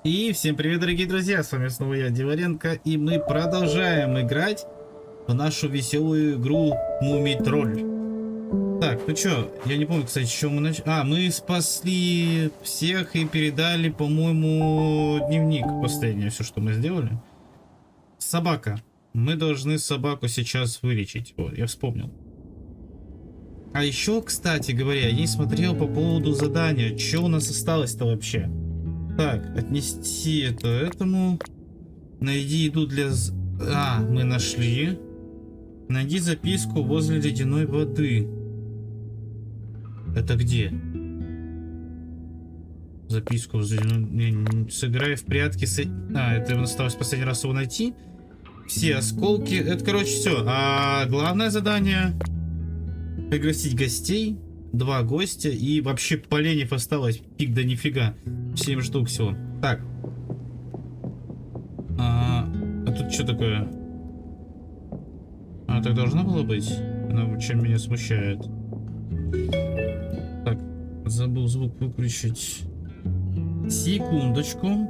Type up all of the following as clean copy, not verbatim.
И всем привет, дорогие друзья, с вами снова я, Диваренко, и мы продолжаем играть в нашу веселую игру Мумий Тролль. Так, ну чё, я не помню, кстати, с чего мы начали. Мы спасли всех и передали, по-моему, дневник последнее, все, что мы сделали. Собака. Мы должны собаку сейчас вылечить. Вот, я вспомнил. А еще, кстати говоря, я не смотрел по поводу задания, что у нас осталось-то вообще. Так, отнести это этому. Найди еду для... мы нашли. Найди записку возле ледяной воды. Это где? Записку возле... Сыграй в прятки с... это осталось последний раз его найти. Все осколки. Это, короче, все. А главное задание... Пригласить гостей. 2 гостя. И вообще поленьев осталось. Пик да нифига. 7 штук всего. Так. А тут что такое? Так должно было быть? Она чем меня смущает. Так. Забыл звук выключить. Секундочку.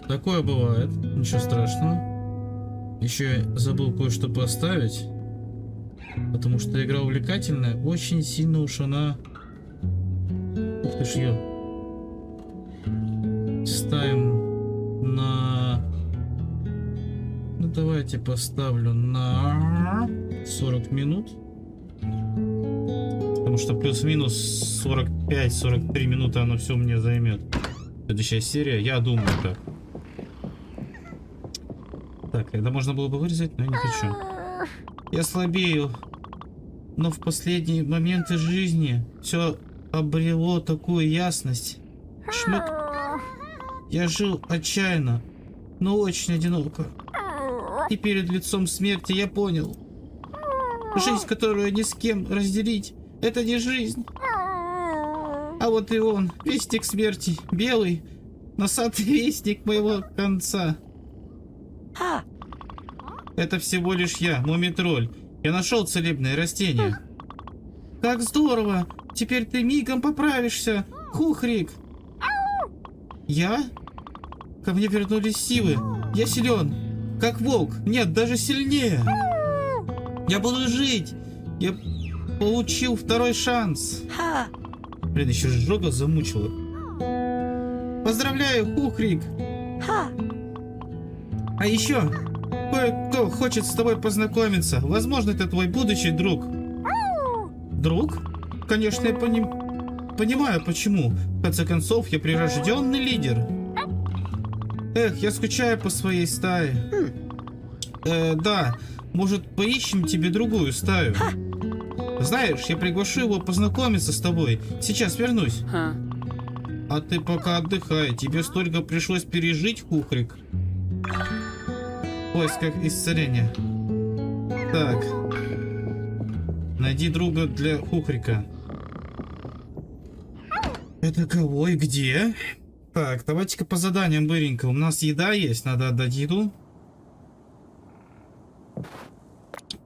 Такое бывает. Ничего страшного. Еще я забыл кое-что поставить. Потому что игра увлекательная. Очень сильно уж она... Ух ты ж ё. Ставим на... Ну давайте поставлю на 40 минут. Потому что плюс-минус 45-43 минуты оно все мне займет. Следующая серия, я думаю так. Так, это можно было бы вырезать, но я не хочу. Я слабею, но в последние моменты жизни все обрело такую ясность. Шмык. Я жил отчаянно, но очень одиноко. И перед лицом смерти я понял. Жизнь, которую ни с кем разделить, это не жизнь. А вот и он, вестник смерти, белый, носатый вестник моего конца. Это всего лишь я, Мумий-тролль. Я нашел целебное растение. Как здорово! Теперь ты мигом поправишься, Хухрик. Я? Ко мне вернулись силы. Я силен. Как волк. Нет, даже сильнее. Я буду жить. Я получил второй шанс. Блин, еще жога замучила. Поздравляю, Хухрик. А еще кое-кто хочет с тобой познакомиться. Возможно, это твой будущий друг. Друг? Конечно, я понимаю, почему. В конце концов, я прирожденный лидер. Эх, я скучаю по своей стае. Да, может, поищем тебе другую стаю? Знаешь, я приглашу его познакомиться с тобой. Сейчас вернусь. А ты пока отдыхай. Тебе столько пришлось пережить, Хухрик. В поисках исцеления. Так. Найди друга для Хухрика. Это кого и где? Так, давайте-ка по заданиям быренько. У нас еда есть, надо отдать еду.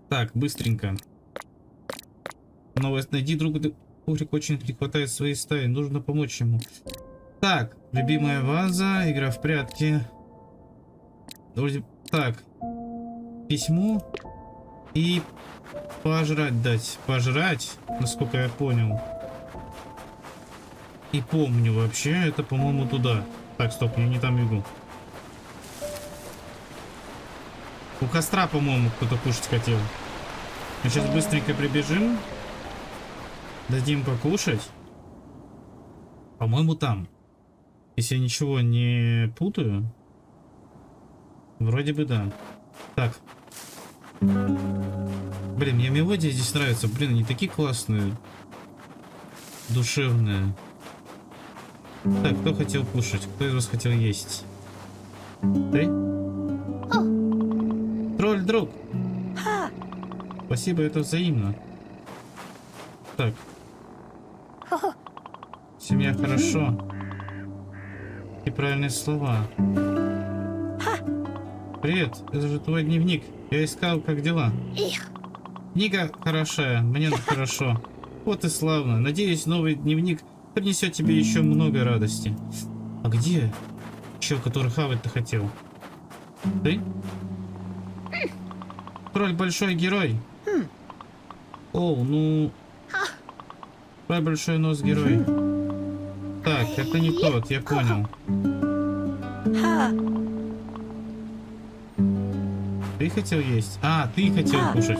Так, быстренько. Новость. Найди друга для Хухрика, очень не хватает своей стаи. Нужно помочь ему. Так, любимая ваза, игра в прятки. Вроде... Так. Письмо. И пожрать дать. Пожрать, насколько я понял. И помню вообще, это, по-моему, туда. Так, стоп, я не там бегу. У костра, по-моему, кто-то кушать хотел. Мы сейчас быстренько прибежим. Дадим покушать. По-моему, там. Если я ничего не путаю. Вроде бы да. Так. Блин, мне мелодия здесь нравится. Блин, они такие классные. Душевные. Так, кто хотел кушать? Кто из вас хотел есть? Ты? Тролль, друг. Спасибо, это взаимно. Так. Семья хорошо. И правильные слова. Привет, это же твой дневник. Я искал, как дела. Книга хорошая, мне хорошо. Вот и славно. Надеюсь, новый дневник принесет тебе еще много радости. А где? Чё, который хавать-то хотел? Ты? Тролль большой герой. О, ну... Тролль большой нос герой. Так, это не тот, я понял. Ты хотел есть? А, ты хотел кушать.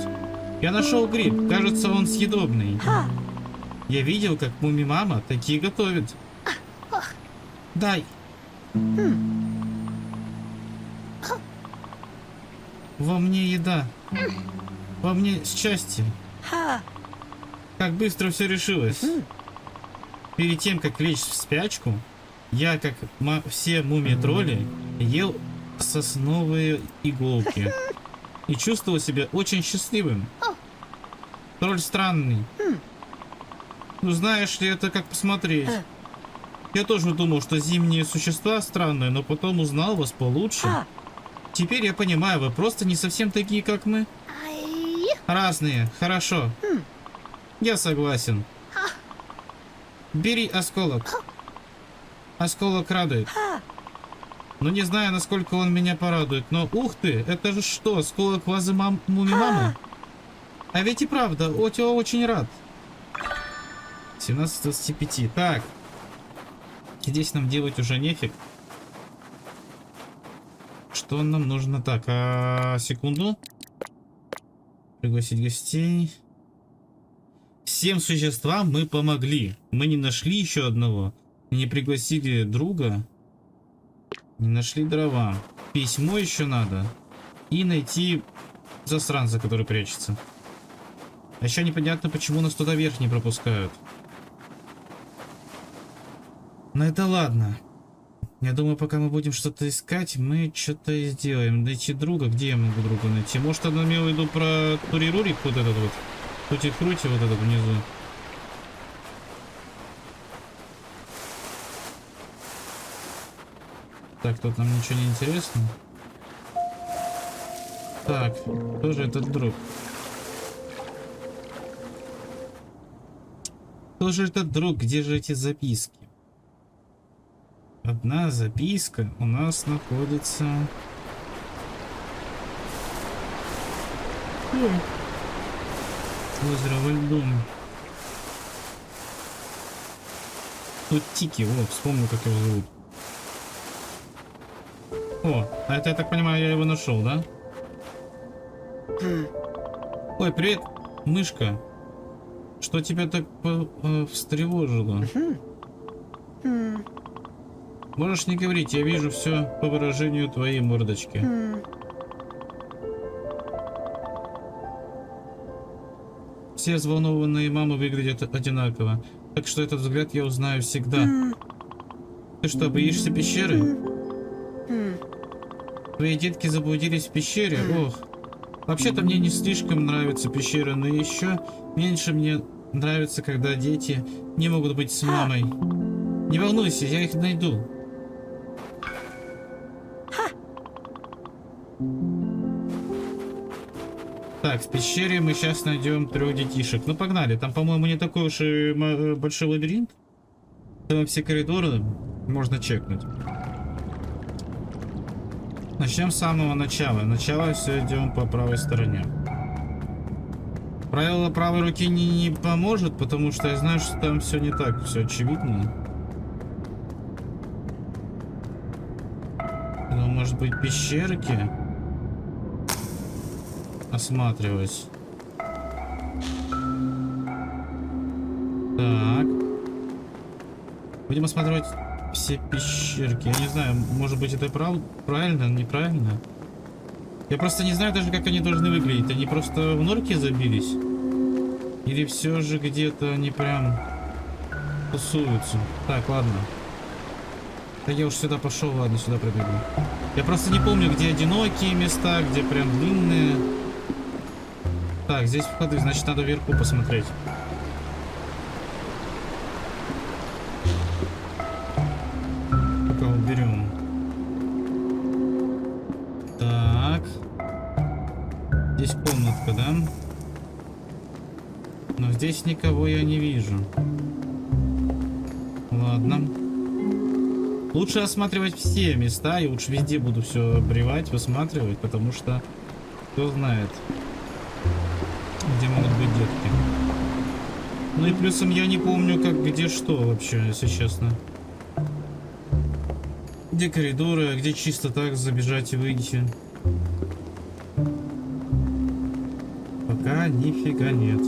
Я нашел гриб. Кажется, он съедобный. Я видел, как Муми-мама такие готовит. Дай. Во мне еда. Во мне счастье. Как быстро все решилось. Перед тем, как лечь в спячку, я, как все мумии-тролли, ел сосновые иголки. И чувствовал себя очень счастливым. Тролль странный. Ну знаешь ли, это как посмотреть. Я тоже думал, что зимние существа странные, но потом узнал вас получше. Теперь я понимаю, вы просто не совсем такие, как мы. Разные, хорошо. Я согласен. Бери осколок. Осколок радует. Но не знаю, насколько он меня порадует. Но ух ты, это же что, осколок вазы Муми-мамы? А ведь и правда, я очень рад. 17:25. Так. Здесь нам делать уже нефиг. Что нам нужно? Так, секунду. Пригласить гостей. Всем существам мы помогли. Мы не нашли еще одного. Не пригласили друга. Не нашли дрова. Письмо еще надо. И найти засранца, который прячется. А еще непонятно, почему нас туда вверх не пропускают. Но это ладно. Я думаю, пока мы будем что-то искать, мы что-то и сделаем. Найти друга. Где я могу друга найти? Может, она имела в виду про Тури-Рурик, вот этот вот. Тути-крути, вот этот внизу. Так, тут нам ничего не интересно. Так, тоже этот друг. Кто же этот друг? Где же эти записки? Одна записка у нас находится... Озеро во льду. Тут Тики, вот, вспомнил, как его зовут. О, а это, я так понимаю, я его нашел, да? Ой, привет, мышка. Что тебя так встревожило? Можешь не говорить, я вижу все по выражению твоей мордочки. Все взволнованные мамы выглядят одинаково, так что этот взгляд я узнаю всегда. Ты что, боишься пещеры? Твои детки заблудились в пещере? Ох. Вообще-то мне не слишком нравится пещера, но еще меньше мне нравится, когда дети не могут быть с мамой. Не волнуйся, я их найду. Так, в пещере мы сейчас найдем 3 детишек. Ну погнали, там, по-моему, не такой уж и большой лабиринт. Там все коридоры можно чекнуть. Начнем с самого начала. Начало все идем по правой стороне. Правило правой руки не поможет, потому что я знаю, что там все не так, все очевидно. Но, может быть, пещерки? Осматривать. Так. Будем осматривать все пещерки. Я не знаю, может быть, это правильно, неправильно. Я просто не знаю даже, как они должны выглядеть. Они просто в норке забились? Или все же где-то они прям тусуются? Так, ладно. Да я уж сюда пошел, ладно, сюда пробегу. Я просто не помню, где одинокие места, где прям длинные. Так, здесь входы, значит, надо вверху посмотреть. Пока уберем. Так. Здесь комнатка, да? Но здесь никого я не вижу. Ладно. Лучше осматривать все места, и лучше везде буду все обревать, высматривать, потому что кто знает, где могут быть детки. Ну и плюсом я не помню, как где что вообще, если честно. Где коридоры, а где чисто так забежать и выйти. Пока нифига нет.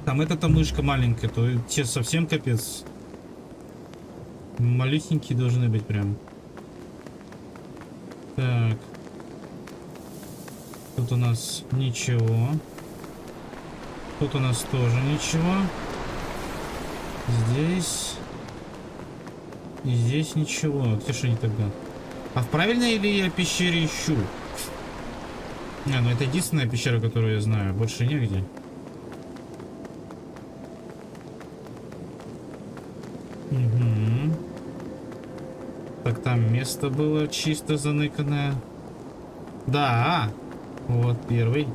Там эта мышка маленькая, то те совсем капец. Малюсенькие должны быть прям. Так. Тут у нас ничего. Тут у нас тоже ничего. Здесь. И здесь ничего. Где же они тогда? А в правильной ли я пещере ищу? Не, ну это единственная пещера, которую я знаю. Больше негде. Угу. Так, там место было чисто заныканное. Да. Вот первый.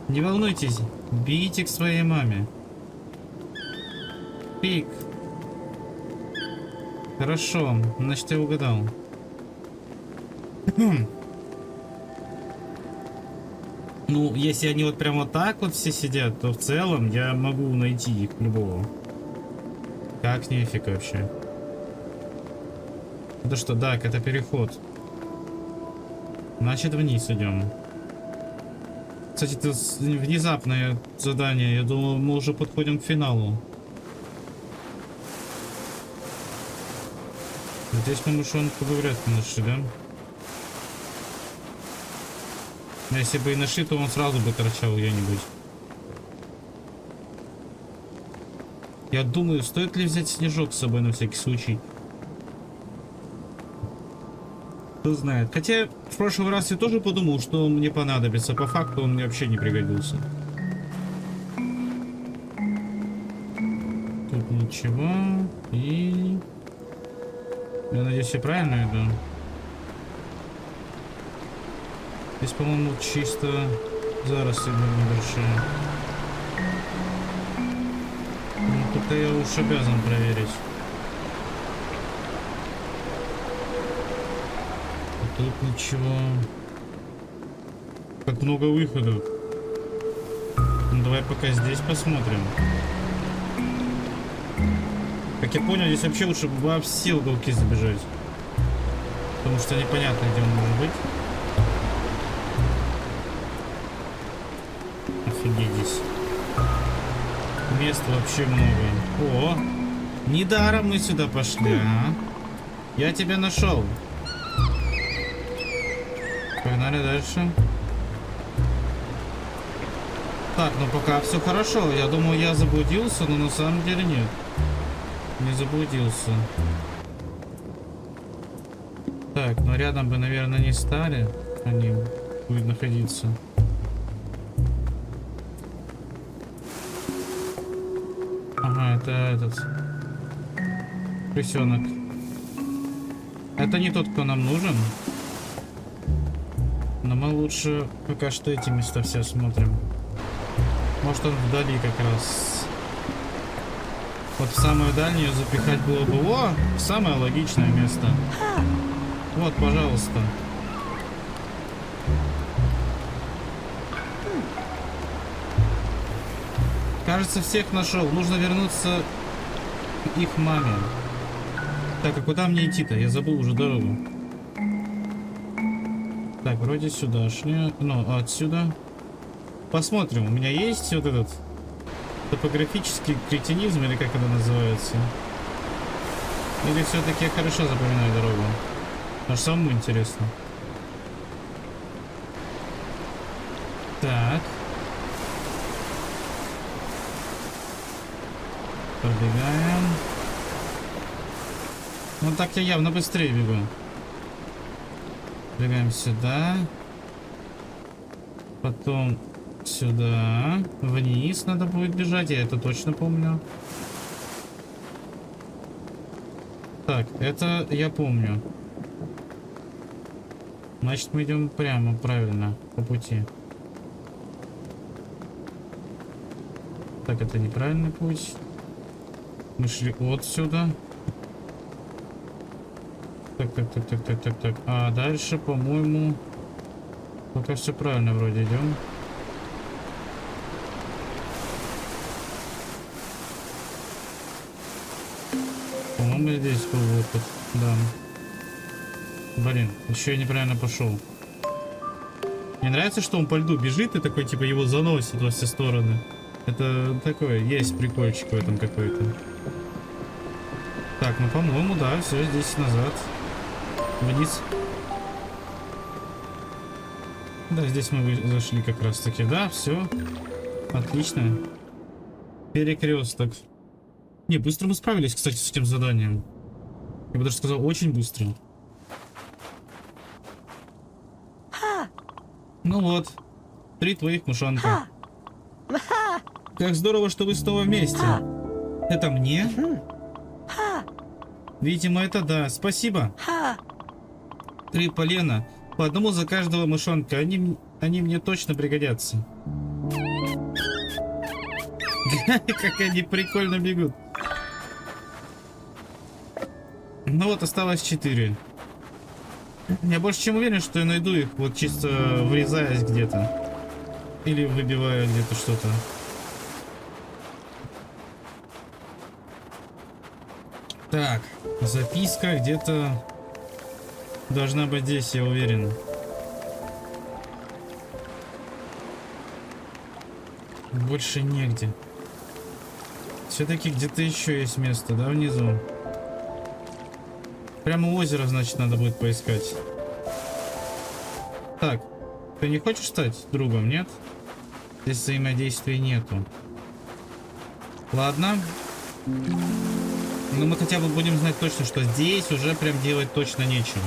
Не волнуйтесь. Бегите к своей маме. Пик. Хорошо. Значит, я угадал. Ну, если они вот прямо вот так вот все сидят, то в целом я могу найти их любого. Как нефиг вообще. Это что, так, это переход. Значит, вниз идем. Кстати, это внезапное задание. Я думал, мы уже подходим к финалу. Здесь мы мышонку бы вряд ли нашли, да? А если бы и нашли, то он сразу бы торчал где-нибудь. Я думаю, стоит ли взять снежок с собой на всякий случай. Кто знает. Хотя в прошлый раз я тоже подумал, что он мне понадобится. По факту он мне вообще не пригодился. Тут ничего. И... я надеюсь, я правильно иду? Здесь, по-моему, чисто заросли небольшие. Ну, тут я уж обязан проверить. А тут ничего. Как много выходов. Ну, давай пока здесь посмотрим. Как я понял, здесь вообще лучше во все уголки забежать. Потому что непонятно, где он может быть. Офигеть здесь. Мест вообще много. О! Недаром мы сюда пошли, а? Я тебя нашел. Погнали дальше. Так, ну пока все хорошо. Я думаю, я заблудился, но на самом деле нет. Не заблудился. Так, ну рядом бы, наверное, не стали. Они будут находиться. Ага, это этот крысенок. Это не тот, кто нам нужен. Но мы лучше пока что эти места все смотрим. Может, он вдали как раз. Вот в самую дальнюю запихать было бы... О! Самое логичное место. Вот, пожалуйста. Кажется, всех нашел. Нужно вернуться к их маме. Так, а куда мне идти-то? Я забыл уже дорогу. Так, вроде сюда шли. Ну, отсюда. Посмотрим. У меня есть вот этот топографический кретинизм, или как это называется? Или все-таки я хорошо запоминаю дорогу? Аж самому интересно. Так. Пробегаем. Ну так я явно быстрее бегу. Бегаем сюда. Потом сюда. Вниз надо будет бежать, я это точно помню. Так, это я помню. Значит, мы идем прямо, правильно, по пути. Так, это неправильный путь. Мы шли вот сюда. Так. А дальше, по-моему, пока все правильно вроде идем. По-моему, здесь был выход. Да. Блин, еще я неправильно пошел. Мне нравится, что он по льду бежит и такой, типа, его заносит во все стороны. Это такое, есть прикольчик в этом какой-то. Так, ну, по-моему, да, все, здесь назад. Вниз. Да, здесь мы зашли как раз таки. Да, все. Отлично. Перекресток. Не, быстро мы справились, кстати, с этим заданием. Я бы даже сказал, очень быстро. Ну вот. 3 твоих мышонка. Как здорово, что вы снова вместе. Это мне? Видимо, это да. Спасибо. 3 полена. По одному за каждого мышонка. Они мне точно пригодятся. Как они прикольно бегут. Ну вот, осталось 4. Я больше чем уверен, что я найду их, вот чисто врезаясь где-то. Или выбивая где-то что-то. Так, записка где-то должна быть здесь, я уверен. Больше негде. Все-таки где-то еще есть место, да, внизу? Прямо у озера, значит, надо будет поискать. Так, ты не хочешь стать другом, нет? Здесь взаимодействия нету. Ладно. Но мы хотя бы будем знать точно, что здесь уже прям делать точно нечего.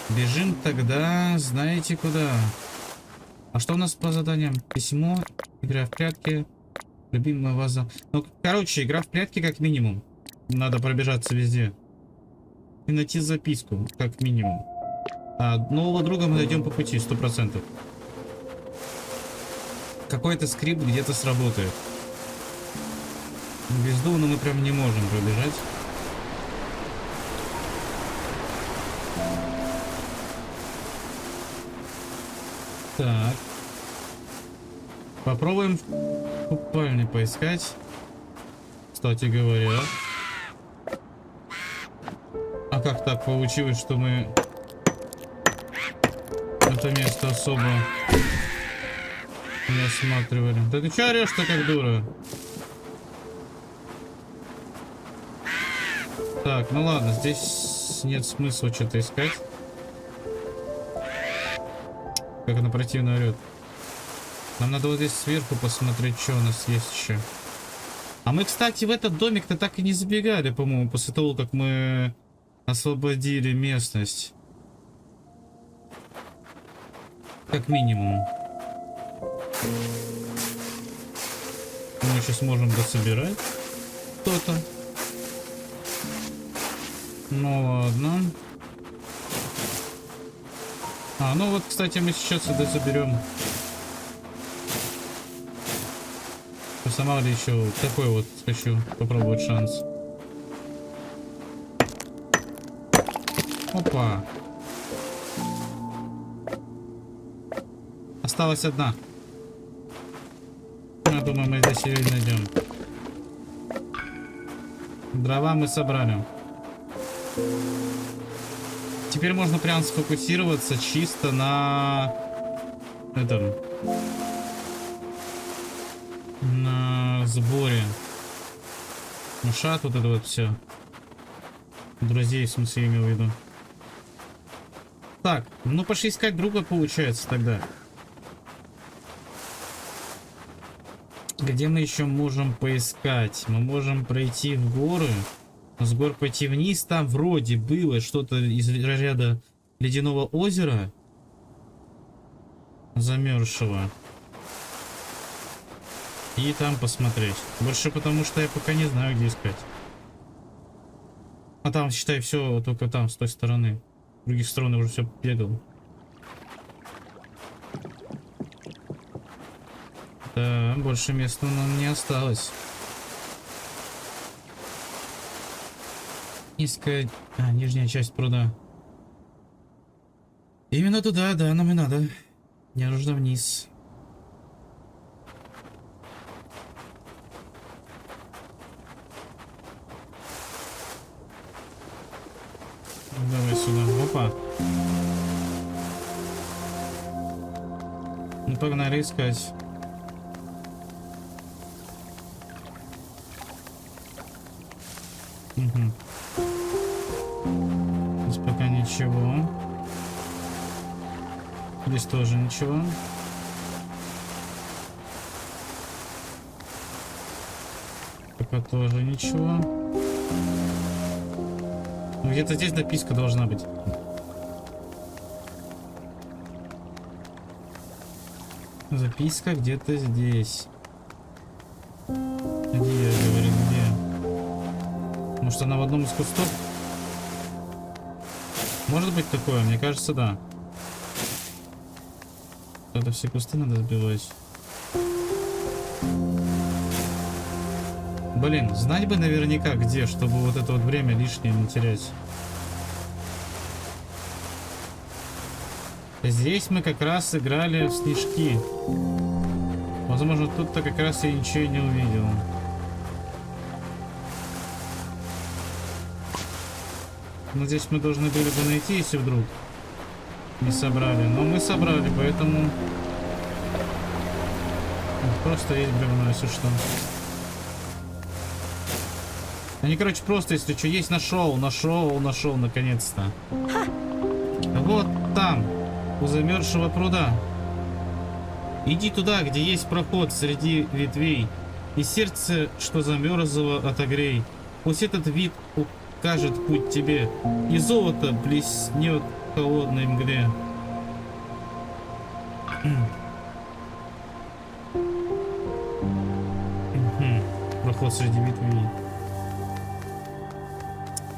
Бежим тогда, знаете куда? А что у нас по заданиям? Письмо, игра в прятки, любимая ваза. Ну, короче, игра в прятки как минимум. Надо пробежаться везде. И найти записку, как минимум. А нового друга мы найдем по пути, 100%. Какой-то скрипт где-то сработает. Бездумно мы прям не можем пробежать. Так. Попробуем в купальне поискать. Кстати говоря. А как так получилось, что мы это место особо не осматривали? Да ты чё орешь-то как дура? Так, ну ладно, здесь нет смысла что-то искать. Как она противно орет. Нам надо вот здесь сверху посмотреть, что у нас есть еще. А мы, кстати, в этот домик-то так и не забегали, по-моему, после того, как мы освободили местность. Как минимум. Мы сейчас можем дособирать что-то. Ну ладно. А, ну вот, кстати, мы сейчас это заберем. Сама ли еще такой вот хочу попробовать шанс. Опа. Осталась одна. Я думаю, мы здесь ее и найдем. Дрова мы собрали. Теперь можно прям сфокусироваться чисто на этом, на сборе мышат, вот это вот все. Друзей, в смысле, имел в виду. Так, ну пошли искать друга, получается, тогда. Где мы еще можем поискать? Мы можем пройти в горы. С гор пойти вниз. Там вроде было что-то из ряда ледяного озера. Замерзшего. И там посмотреть. Больше потому, что я пока не знаю, где искать. А там, считай, все только там, с той стороны. С других сторон уже все бегал. Да, больше места нам не осталось. Низкая... А, нижняя часть пруда. Именно туда, да, нам и надо. Мне нужно вниз. Давай сюда. Опа. Ну, погнали искать. Угу. Здесь пока ничего. Здесь тоже ничего. Пока тоже ничего. Где-то здесь дописка должна быть. Записка где-то здесь. Где, я говорю, где? Может, она в одном из кустов? Может быть такое? Мне кажется, да. Это все кусты надо сбивать. Блин, знать бы наверняка где, чтобы вот это вот время лишнее не терять. Здесь мы как раз играли в снежки. Возможно, тут-то как раз я ничего не увидел. Но здесь мы должны были бы найти, если вдруг не собрали. Но мы собрали, поэтому... Просто есть бревно, если что. Они, короче, просто, если что, есть, нашел, наконец-то. Вот там, у замерзшего пруда. Иди туда, где есть проход среди ветвей, и сердце, что замерзло, отогрей. Пусть этот вид укажет путь тебе, и золото блеснет в холодной мгле. Проход среди ветвей.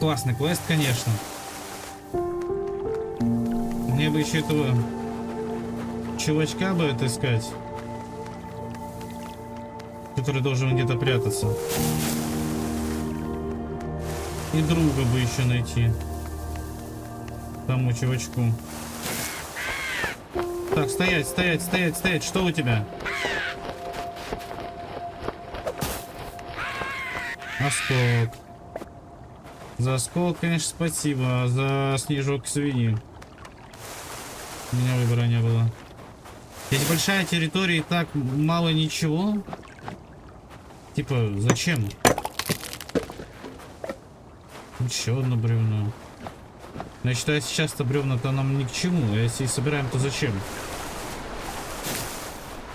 Классный квест, конечно. Мне бы еще этого чувачка бы отыскать, который должен где-то прятаться. И друга бы еще найти тому чувачку. Так, стоять, стоять, стоять, стоять. Что у тебя? Осколок. За осколок, конечно, спасибо, а за снежок свиньи у меня выбора не было. Здесь большая территория и так мало ничего. Типа, зачем? Еще одно бревно. Но я считаю, сейчас-то бревна-то нам ни к чему. А если собираем, то зачем?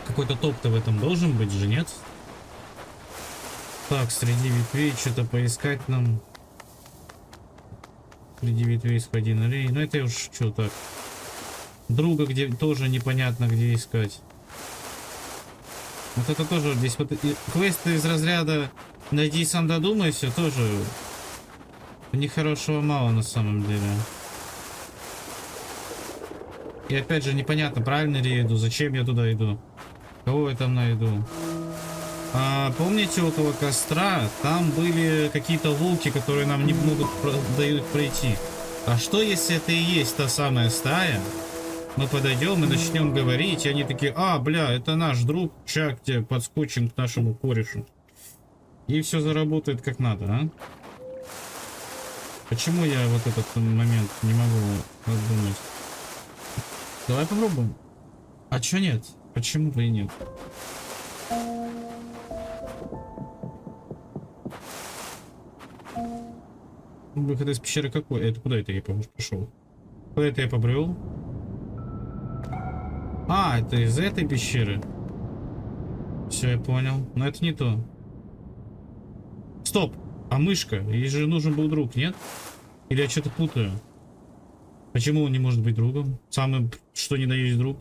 Какой-то топ-то в этом должен быть же, нет? Так, среди ветвей что-то поискать нам. Среди ветвей сходи на рей. Ну это уж что так. Друга где тоже непонятно где искать. Вот это тоже здесь вот квесты из разряда найди сам додумайся тоже. У них хорошего мало на самом деле. И опять же непонятно, правильно ли я иду, зачем я туда иду, кого я там найду. А помните, около костра там были какие-то волки, которые нам не могут дают пройти. А что если это и есть та самая стая? Мы подойдем и начнем говорить, и они такие: а, бля, это наш друг, чак, где подскочим к нашему корешу. И все заработает как надо, а? Почему я вот этот момент не могу обдумать? Давай попробуем. А чё нет? Почему бы и нет? Выход из пещеры какой? Это куда это я пошел? Куда это я побрел? А, это из этой пещеры. Все, я понял. Но это не то. Стоп! А мышка? Ей же нужен был друг, нет? Или я что-то путаю? Почему он не может быть другом? Самый что ни на есть друг.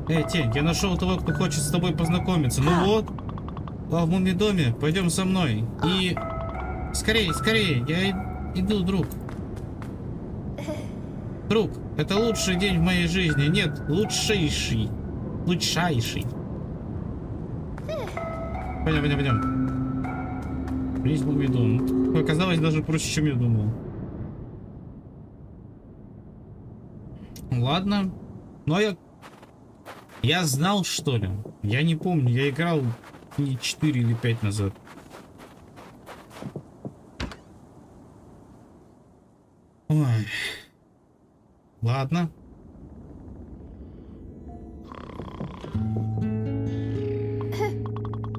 Эй, Тень, я нашел того, кто хочет с тобой познакомиться. Ну вот, в Мумидоме, пойдем со мной. И скорее, скорее, я иду, друг. Друг, это лучший день в моей жизни. Нет, лучшейший. Лучшайший. Пойдем. Есть Мумидон. Оказалось даже проще, чем я думал. Ладно. Но я знал, что ли? Я не помню. Я играл не 4 или 5 назад. Ой. Ладно.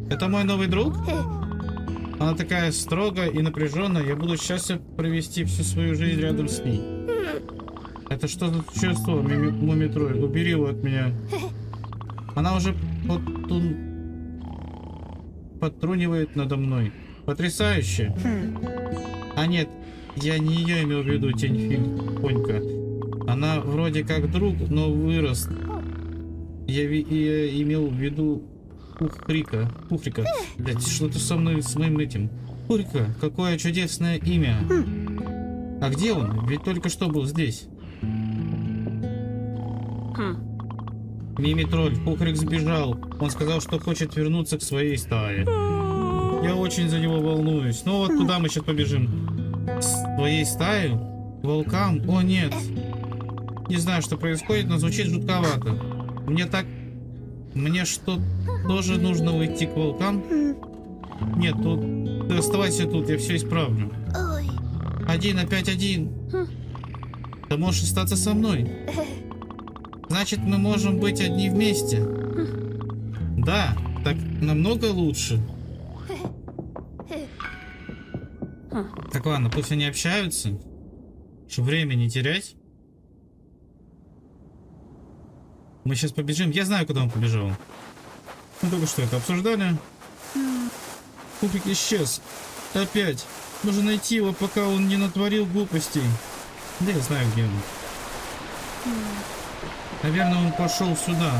Это мой новый друг? Она такая строгая и напряженная. Я буду счастлив провести всю свою жизнь рядом с ней. Это что за существо, Мумитроль? Убери его от меня. Она уже подтрунивает надо мной. Потрясающе. А нет, я не ее имел в виду, Тень Фонька. Она вроде как друг, но вырос. Я имел в виду Пухрика. Блять, что-то со мной, с моим этим. Пухрика, какое чудесное имя. А где он? Ведь только что был здесь. Мумитроль, Пухрик сбежал. Он сказал, что хочет вернуться к своей стае. Я очень за него волнуюсь. Ну вот туда мы сейчас побежим. К своей стае? К волкам? О нет. Не знаю, что происходит, но звучит жутковато. Мне что, тоже нужно уйти к волкам? Нет, ты оставайся тут, я все исправлю. Опять один. Ты можешь остаться со мной. Значит, мы можем быть одни вместе. Да, так намного лучше. Так, ладно, пусть они общаются. Чтобы время не терять. Мы сейчас побежим. Я знаю, куда он побежал. Мы только что это обсуждали. Пупик исчез. Опять. Нужно найти его, пока он не натворил глупостей. Да я знаю, где он. Наверное, он пошел сюда.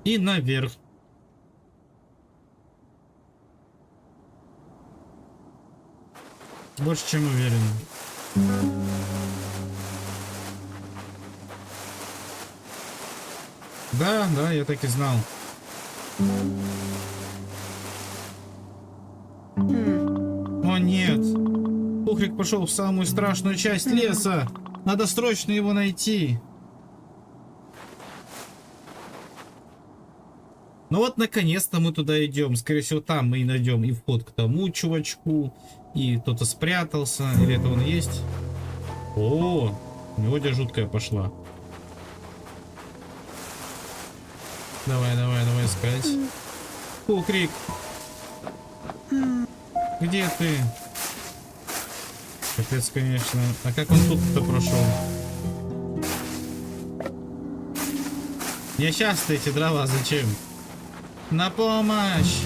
И наверх. Больше, чем уверен. Да, я так и знал. О нет. Пухрик пошел в самую страшную часть леса. Надо срочно его найти. Ну вот, наконец-то мы туда идем. Скорее всего, там мы и найдем и вход к тому чувачку, и кто-то спрятался, или это он есть. О, мелодия жуткая пошла. Давай искать. Пухрик. Где ты? Капец, конечно. А как он тут-то прошел? Мне сейчас эти дрова зачем? На помощь!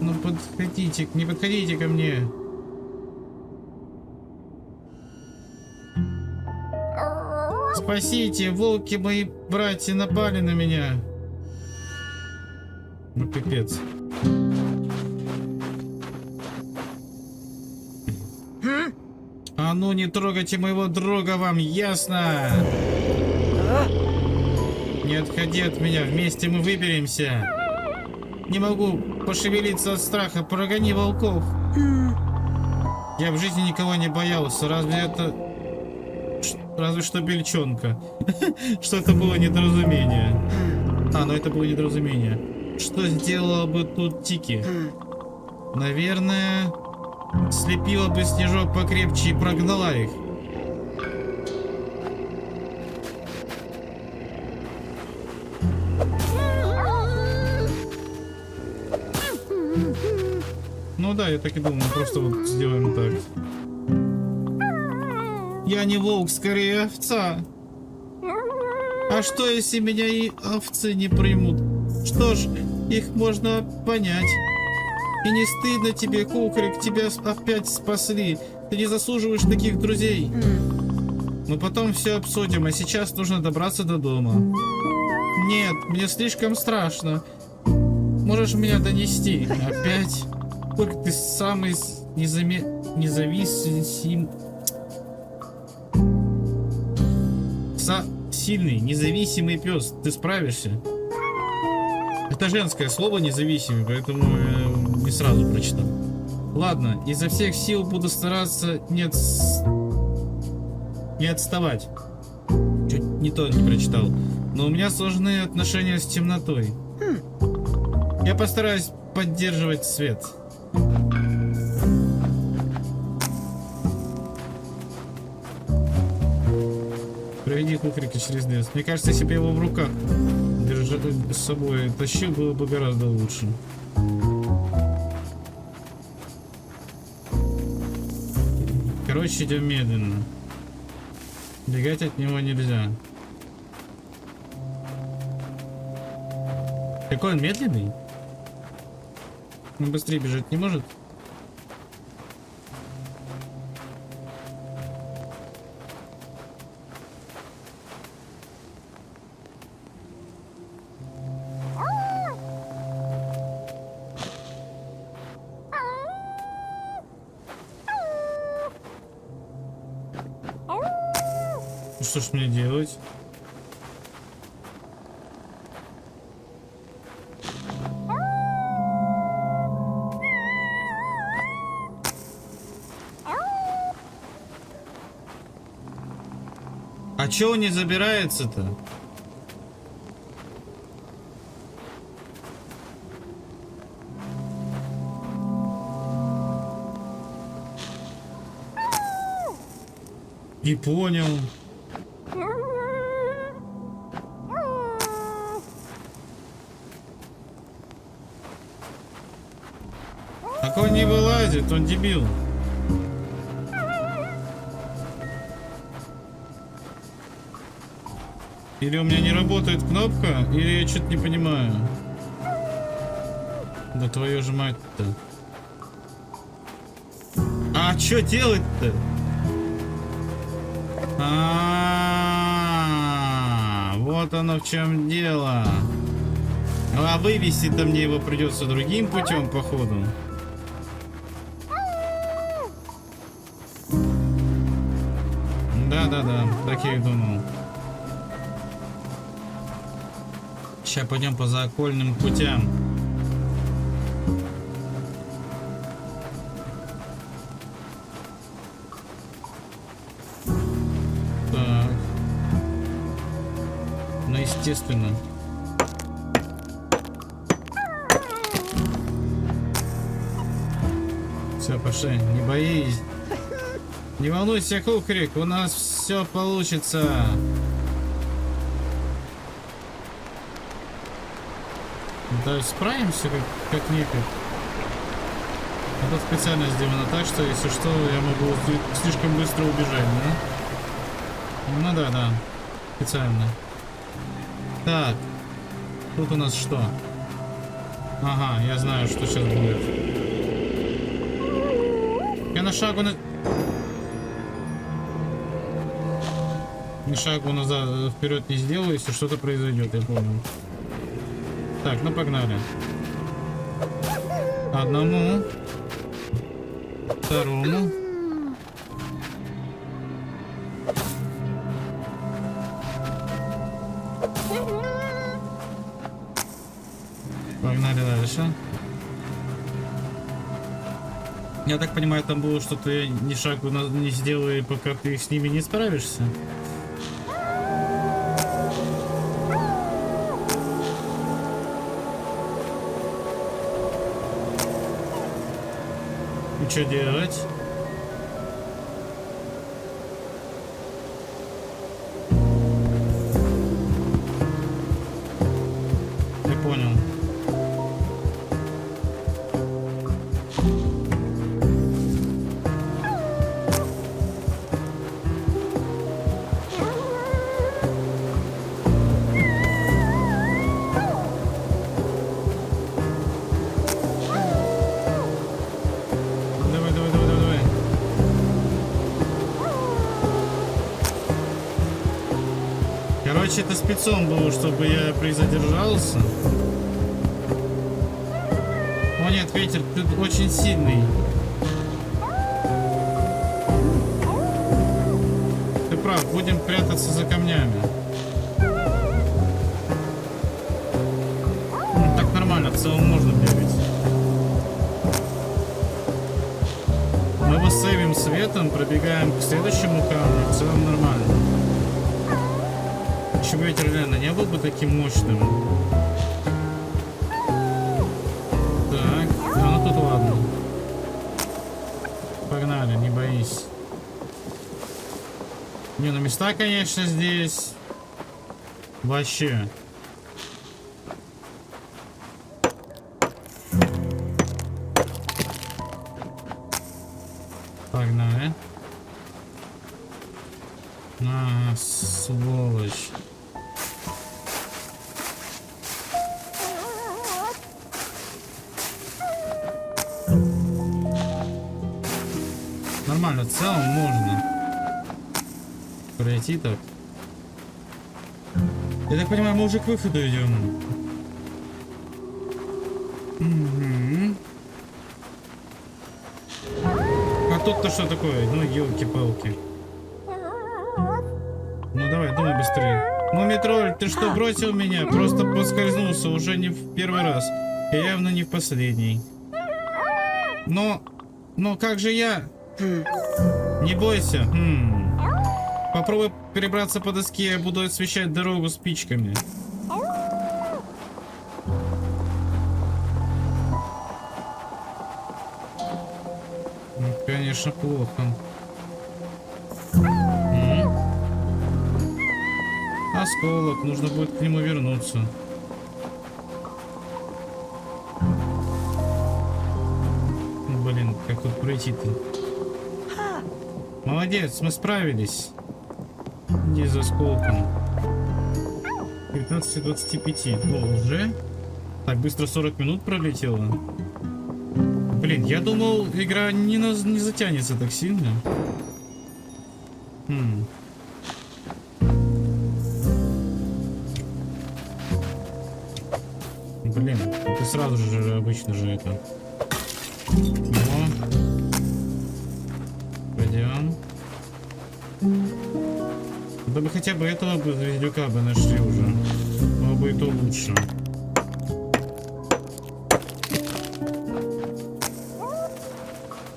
Ну подходите, не подходите ко мне. Спасите, волки мои братья напали на меня. Ну пипец. А ну не трогайте моего друга, вам ясно? Не отходи от меня, вместе мы выберемся. Не могу пошевелиться от страха, прогони волков. Я в жизни никого не боялся, разве что бельчонка. Что это было недоразумение. Ну это было недоразумение. Что сделала бы тут Тики? Наверное, слепила бы снежок покрепче и прогнала их. Ну да, я так и думал, мы просто вот сделаем так. Я не волк, скорее овца. А что, если меня и овцы не примут? Что ж, их можно понять. И не стыдно тебе, Кухрик, тебя опять спасли. Ты не заслуживаешь таких друзей. Мы потом все обсудим, а сейчас нужно добраться до дома. Нет, мне слишком страшно. Можешь меня донести? Опять? Кухрик, ты самый независимый... Сильный, независимый пес. Ты справишься? Это женское слово независимый, поэтому я не сразу прочитал. Ладно, изо всех сил буду стараться не отставать. Чуть не то не прочитал. Но у меня сложные отношения с темнотой. Я постараюсь поддерживать свет. Проведи кукрика через лес. Мне кажется, если бы я его в руках держал с собой, тащил, было бы гораздо лучше. Короче, идем медленно. Бегать от него нельзя. Какой он медленный? Он быстрее бежать не может? Что ж мне делать? А чё он не забирается-то? Не понял. Так он не вылазит, он дебил. Или у меня не работает кнопка, или я что-то не понимаю. Да твою же мать-то. А что делать-то? Вот оно в чем дело. А вывести-то мне его придется другим путем, походу. Да, так я и думал. Сейчас пойдем по заокольным путям. Так. Ну, естественно. Все, пошли, не боись. Не волнуйся, Кукрик, у нас все получится. Да, справимся как-никак. Это специально сделано так, что если что, я могу слишком быстро убежать, да? Ну да, специально. Так, тут у нас что? Ага, я знаю, что сейчас будет. Я на шагу ни шагу назад вперед не сделаю, если что-то произойдет, я понял. Так, ну погнали. Одному. Второму. Погнали дальше. Я так понимаю, там было, что ты ни шагу не сделай, пока ты с ними не справишься. И что делать? Я понял. Короче, это спецом было, чтобы я призадержался. О нет, ветер тут очень сильный. Ты прав, будем прятаться за камнями. При этом пробегаем к следующему камню. В целом нормально. Чего ветер реально не был бы таким мощным. Так, ну тут ладно. Погнали, не боись. Не, ну места, конечно, здесь вообще. Погнали. А, сволочь. Нормально, в целом можно пройти так. Я так понимаю, мы уже к выходу идем. Угу. А тут-то что такое? Ну, елки-палки. Ну давай, думай быстрее. Мумитроль, ты что, бросил меня? Просто поскользнулся уже не в первый раз. И явно не в последний. Но как же я? Не бойся. Попробуй перебраться по доске, я буду освещать дорогу спичками. Конечно, плохо. Осколок, нужно будет к нему вернуться. Блин, как тут пройти-то? Молодец, мы справились. Иди за осколком. 15-25. О, уже? Так быстро 40 минут пролетело. Блин, я думал, игра не затянется так сильно. Блин, ты сразу же обычно же это. О. Пойдем. Да бы хотя бы этого бы звездюка бы нашли уже. Было бы и то лучше.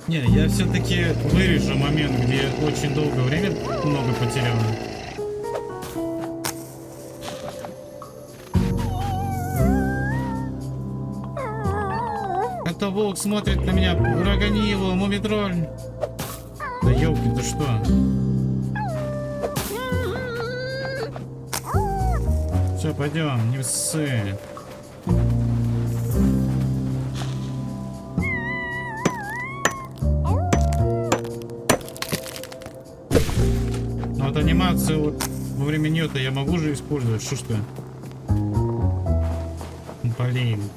Не, я все-таки вырежу момент, где очень долго время много потерял. Это волк смотрит на меня. Прогони его, Мумитроль. Да елки, ты что? Все, пойдем, не ссы. Ну вот анимацию вот во время нее-то я могу же использовать, что ж ты? Блин.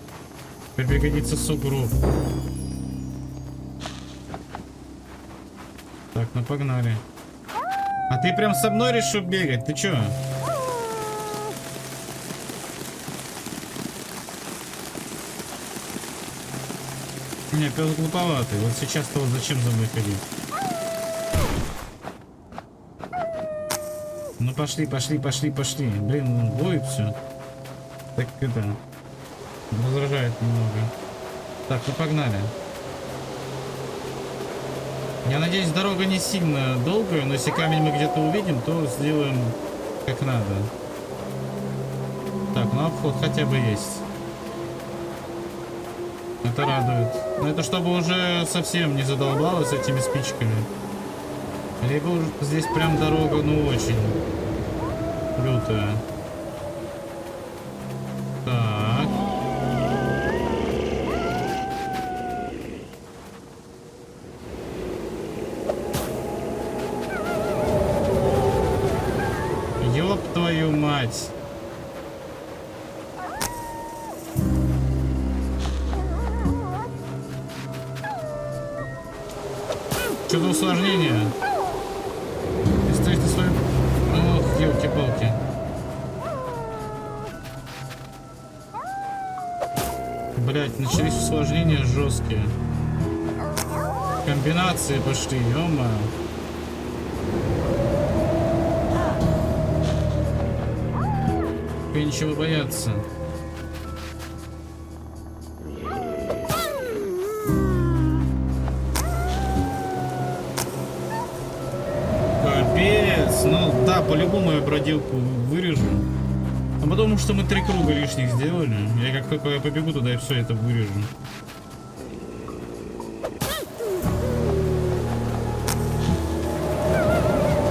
Теперь пригодится сугроб. Так, ну погнали. А ты прям со мной решил бегать? Ты чё? Не, пес глуповатый. Вот сейчас-то вот зачем за мной ходить? Ну пошли, пошли, пошли, пошли. Блин, он воет все. Так это... Возражает немного. Так, ну погнали. Я надеюсь, дорога не сильно долгая, но если камень мы где-то увидим, то сделаем как надо. Так, ну обход хотя бы есть. Это радует. Но это чтобы уже совсем не задолбалось этими спичками. Либо уже здесь прям дорога, ну очень лютая. Так. Ёб твою мать. Что за усложнение? Представь ты свою... Ох, елки-палки. Блять, начались усложнения жесткие. Комбинации пошли, ё-моё. Ничего бояться. по-любому я бродилку вырежу. А потому что мы 3 круга лишних сделали. Я как только я побегу туда, и все это вырежу.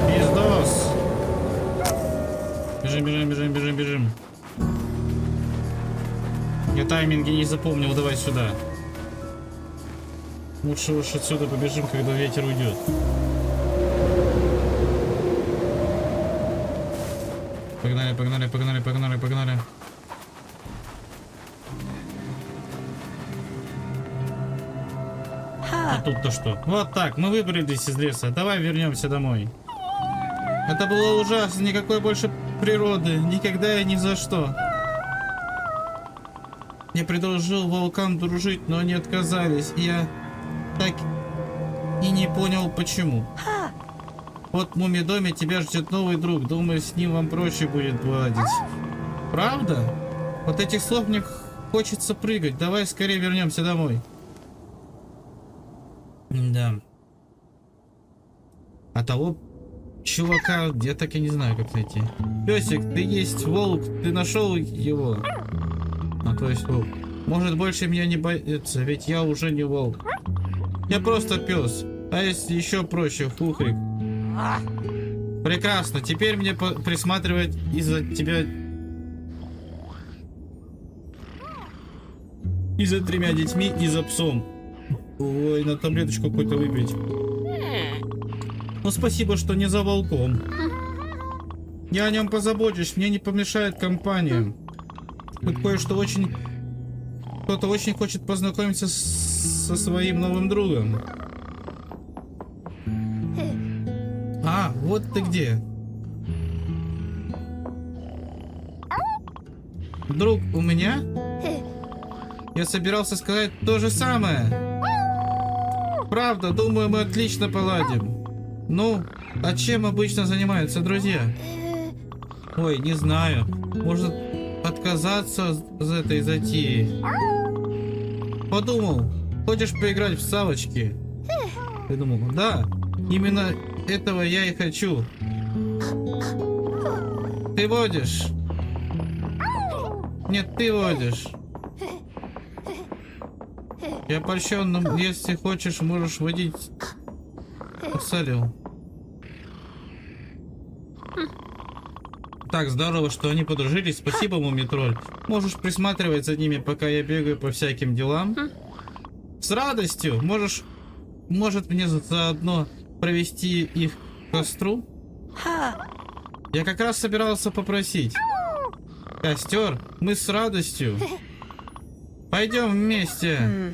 Пиздос! Бежим, бежим, бежим, бежим, бежим. Я тайминги не запомнил, давай сюда. Лучше уж отсюда побежим, когда ветер уйдет. Погнали, погнали, погнали, погнали, погнали. А тут-то что? Вот так, мы выбрались из леса. Давай вернемся домой. Это было ужасно, никакой больше природы. Никогда и ни за что. Я предложил волкам дружить, но они отказались. Я так и не понял, почему. Вот в Мумидоме тебя ждет новый друг. Думаю, с ним вам проще будет ладить. Правда? От этих слов мне хочется прыгать. Давай скорее вернемся домой. Да. А того чувака я так и не знаю, как найти. Песик, ты есть волк. Ты нашел его? А то есть волк. Может, больше меня не боится, ведь я уже не волк. Я просто пес. А если еще проще, хухрик. Прекрасно, теперь мне присматривать из-за тебя. И за 3 детьми, и за псом. Ой, на таблеточку какую-то выпить. Ну спасибо, что не за волком. Я о нем позабочусь, мне не помешает компания. Тут кое-что очень... Кто-то очень хочет познакомиться со своим новым другом. А, вот ты где. Друг у меня? Я собирался сказать то же самое. Правда, думаю, мы отлично поладим. Ну, а чем обычно занимаются друзья? Ой, не знаю. Может отказаться от этой затеи? Подумал, хочешь поиграть в салочки? Ты думал, да, именно этого я и хочу. Ты водишь? Нет, ты водишь. Я польщен, но если хочешь, можешь водить. Посолил. Так, здорово, что они подружились. Спасибо, Мумитроль. Можешь присматривать за ними, пока я бегаю по всяким делам. С радостью. Может мне заодно провести их к костру? Я как раз собирался попросить. Костер? Мы с радостью. Пойдем вместе.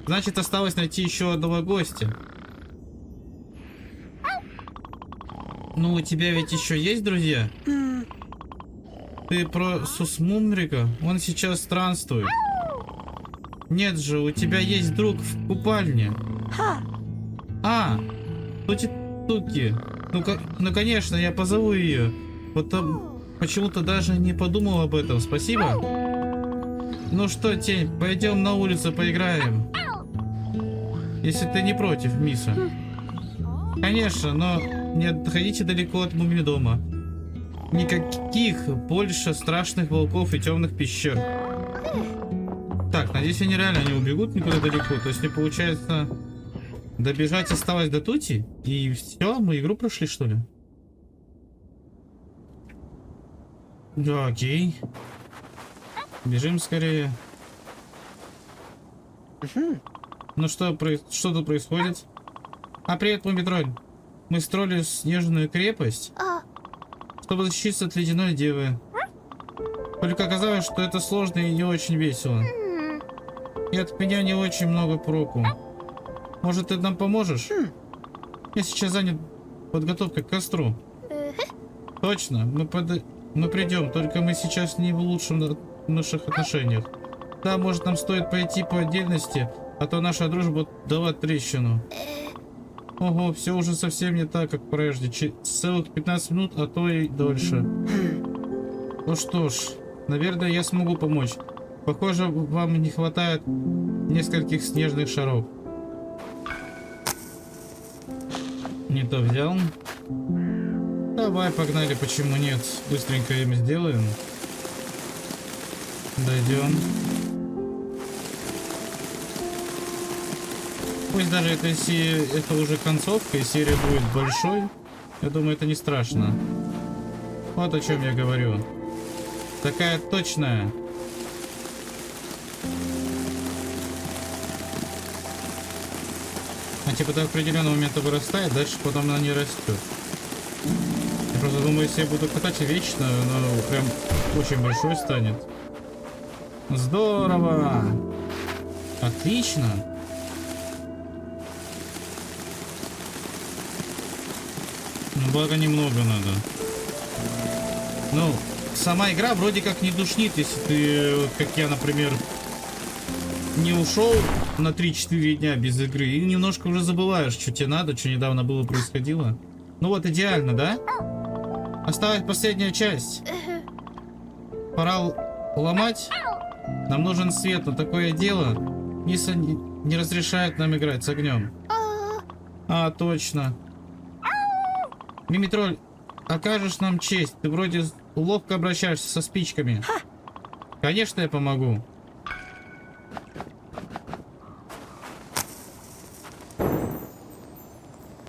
Значит, осталось найти еще одного гостя. Ну, у тебя ведь еще есть друзья? Ты про Сусмумрика? Он сейчас странствует. Нет же, у тебя есть друг в купальне. А, Тути-Туки. Ну, конечно, я позову ее. Потом почему-то даже не подумал об этом. Спасибо. Ну что, Тень, пойдем на улицу поиграем. Если ты не против, Миса. Конечно, но не отходите далеко от Мумидома. Никаких больше страшных волков и темных пещер. Так, надеюсь, они реально не убегут никуда далеко. То есть мне получается добежать осталось до Тути. И все, мы игру прошли, что ли? Да, окей. Бежим скорее. Ну что тут происходит? А привет, Мумитроль. Мы строили снежную крепость, чтобы защититься от ледяной девы. Только оказалось, что это сложно и не очень весело. И от меня не очень много проку. Может, ты нам поможешь? Я сейчас занят подготовкой к костру. Точно, мы придем, только мы сейчас не в лучшем наших отношениях. Да, может, нам стоит пойти по отдельности, а то наша дружба дала трещину. Ого, все уже совсем не так, как прежде. Целых 15 минут, а то и дольше. Ну что ж, наверное, я смогу помочь. Похоже, вам не хватает нескольких снежных шаров. Не то взял. Да давай, погнали, почему нет? Быстренько им сделаем. Дойдем. Пусть даже это уже концовка, и серия будет большой. Я думаю, это не страшно. Вот о чем я говорю. Такая точная. А типа до определенного момента вырастает, дальше потом она не растет. Я просто думаю, если я буду катать вечно, она прям очень большой станет. Здорово! Отлично! Ну, благо немного надо. Ну, сама игра вроде как не душнит, если ты, как я, например, не ушел на 3-4 дня без игры и немножко уже забываешь, что тебе надо, что недавно было происходило. Ну вот, идеально, да? Осталась последняя часть. Пора ломать. Нам нужен свет, но такое дело. Ниса не разрешает нам играть с огнем. А, точно. Мумитроль, окажешь нам честь. Ты вроде ловко обращаешься со спичками. Конечно, я помогу.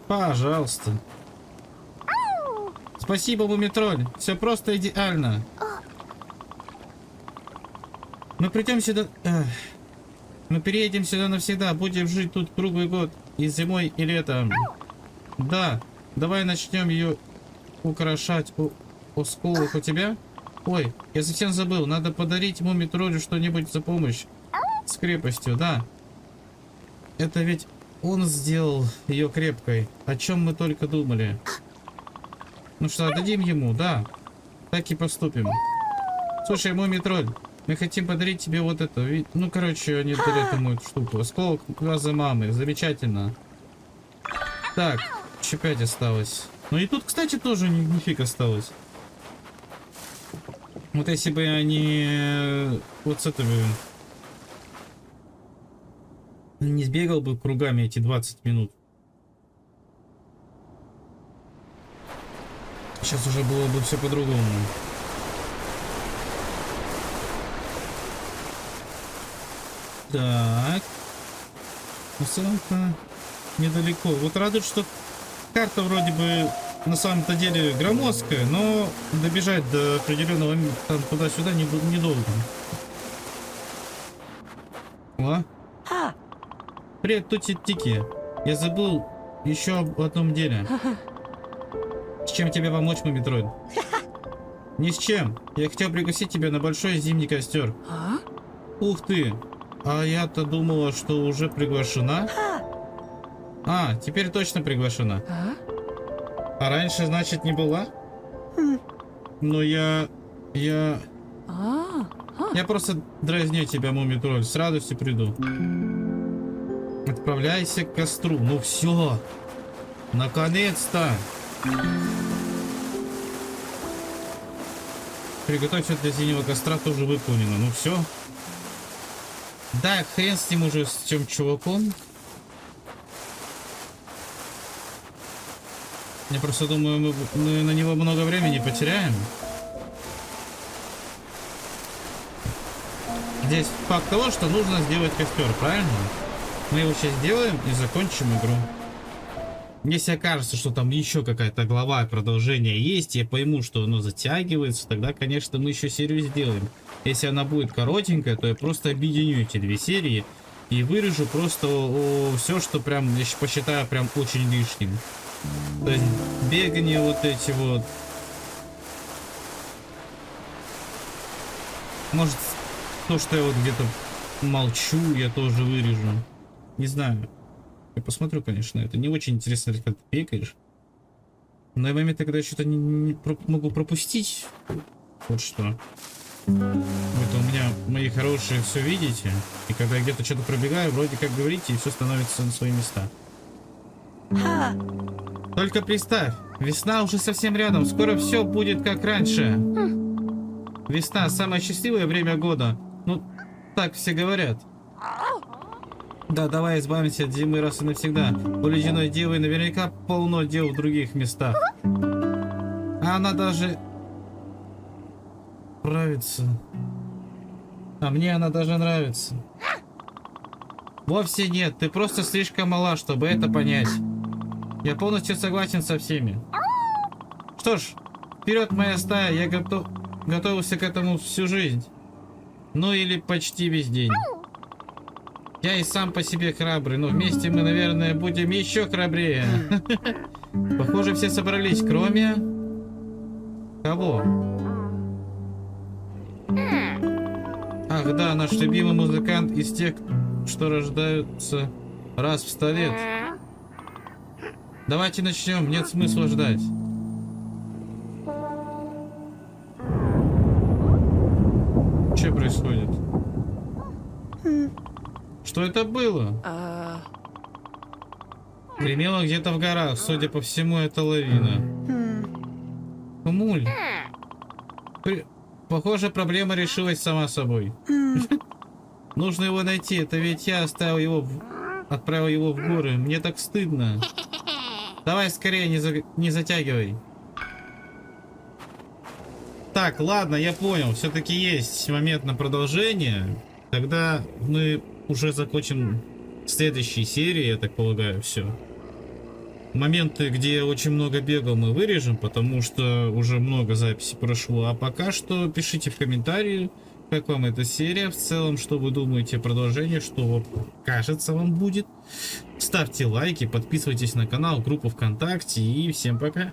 Пожалуйста. Спасибо, Мумитроль. Все просто идеально. Мы придем сюда... Мы переедем сюда навсегда. Будем жить тут круглый год. И зимой, и летом. Да. Давай начнем ее украшать. Осколок у тебя? Ой, я совсем забыл. Надо подарить Мумитролю что-нибудь за помощь. С крепостью, да. Это ведь он сделал ее крепкой. О чем мы только думали. Ну что, отдадим ему, да. Так и поступим. Слушай, Мумитроль, мы хотим подарить тебе вот это. Ну, короче, они дарят ему эту штуку. Осколок глаза мамы. Замечательно. Так, еще 5 осталось. Ну и тут, кстати, тоже нифиг осталось. Вот если бы они вот с этого не сбегал бы кругами эти 20 минут. Сейчас уже было бы все по-другому. Так. Ну, в целом-то недалеко. Вот радует, что карта вроде бы на самом-то деле громоздкая, но добежать до определенного там туда-сюда недолго. О. Привет, Тути-Тики. Я забыл еще об одном деле. С чем тебе помочь, Мумитроль? Ни с чем. Я хотел пригласить тебя на большой зимний костер. Ух ты. А я-то думала, что уже приглашена. А, теперь точно приглашена. А раньше, значит, не была? Но я просто дразню тебя, Мумитроль. С радостью приду. Отправляйся к костру. Ну все. Наконец-то. Приготовь все для зимнего костра тоже выполнено. Ну все. Да, хрен с ним уже, с тем чуваком. Я просто думаю, мы на него много времени потеряем. Здесь факт того, что нужно сделать костер, правильно? Мы его сейчас сделаем и закончим игру. Если окажется, что там еще какая-то глава и продолжение есть, я пойму, что оно затягивается, тогда, конечно, мы еще серию сделаем. Если она будет коротенькая, то я просто объединю эти две серии и вырежу просто все, что прям, я посчитаю, прям очень лишним. То есть бегание вот эти вот. Может, то, что я вот где-то молчу, я тоже вырежу. Не знаю. Я посмотрю, конечно, это не очень интересно, как ты бегаешь. Но на моменты, когда я что-то могу пропустить, вот что. Это у меня, мои хорошие, все видите. И когда я где-то что-то пробегаю, вроде как говорите, и все становится на свои места. Только представь, весна уже совсем рядом, скоро все будет как раньше. Весна — самое счастливое время года. Ну, так все говорят. Да, давай избавимся от зимы раз и навсегда. У ледяной девы наверняка полно дел в других местах. А она даже нравится. А мне она даже нравится. Вовсе нет, ты просто слишком мала, чтобы это понять. Я полностью согласен со всеми. Что ж, вперед, моя стая, я готовился к этому всю жизнь. Ну или почти весь день. Я и сам по себе храбрый, но вместе мы, наверное, будем еще храбрее. Похоже, все собрались, кроме... Кого? Ах да, наш любимый музыкант из тех, что рождаются раз в 100 лет. Давайте начнем, нет смысла ждать. Что происходит? Что это было? Гремело где-то в горах, судя по всему, это лавина. Хмуль. Похоже, проблема решилась сама собой. Нужно его найти, это ведь я отправил его в горы. Мне так стыдно. Давай скорее, не затягивай. Так, ладно, я понял. Все-таки есть момент на продолжение. Тогда мы уже закончим следующей серии, я так полагаю, все. Моменты, где очень много бегал, мы вырежем, потому что уже много записей прошло. А пока что пишите в комментарии, как вам эта серия в целом, что вы думаете о продолжении, что вот кажется вам будет. Ставьте лайки, подписывайтесь на канал, группу ВКонтакте и всем пока.